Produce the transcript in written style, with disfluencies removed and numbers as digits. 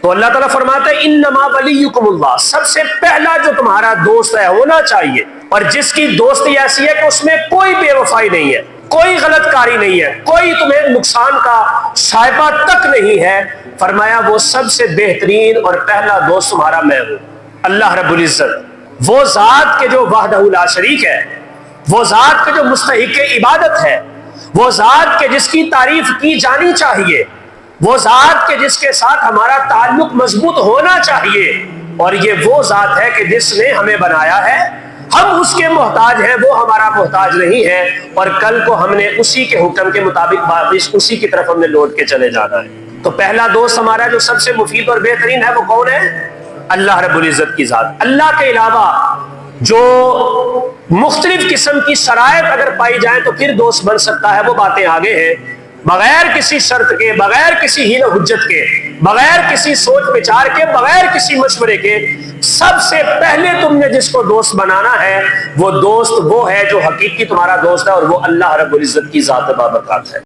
تو اللہ تعالیٰ فرماتا ہے انما ولیکم اللہ، سب سے پہلا جو تمہارا دوست ہے ہونا چاہیے، اور جس کی دوستی ایسی ہے کہ اس میں کوئی بے وفائی نہیں ہے، کوئی غلط کاری نہیں ہے، کوئی تمہیں نقصان کا شائبہ تک نہیں ہے، فرمایا وہ سب سے بہترین اور پہلا دوست تمہارا میں ہوں، اللہ رب العزت، وہ ذات کے جو وحدہ لا شریک ہے، وہ ذات کے جو مستحق عبادت ہے، وہ ذات کے جس کی تعریف کی جانی چاہیے، وہ ذات کے جس کے ساتھ ہمارا تعلق مضبوط ہونا چاہیے، اور یہ وہ ذات ہے کہ جس نے ہمیں بنایا ہے، ہم اس کے محتاج ہیں، وہ ہمارا محتاج نہیں ہے، اور کل کو ہم نے اسی کے حکم کے مطابق واپس اسی کی طرف ہم نے لوٹ کے چلے جانا ہے۔ تو پہلا دوست ہمارا جو سب سے مفید اور بہترین ہے وہ کون ہے؟ اللہ رب العزت کی ذات۔ اللہ کے علاوہ جو مختلف قسم کی شرائط اگر پائی جائیں تو پھر دوست بن سکتا ہے، وہ باتیں آگے ہیں، بغیر کسی شرط کے، بغیر کسی حیل و حجت کے، بغیر کسی سوچ بچار کے، بغیر کسی مشورے کے، سب سے پہلے تم نے جس کو دوست بنانا ہے وہ دوست وہ ہے جو حقیقی تمہارا دوست ہے، اور وہ اللہ رب العزت کی ذات بابرکات ہے۔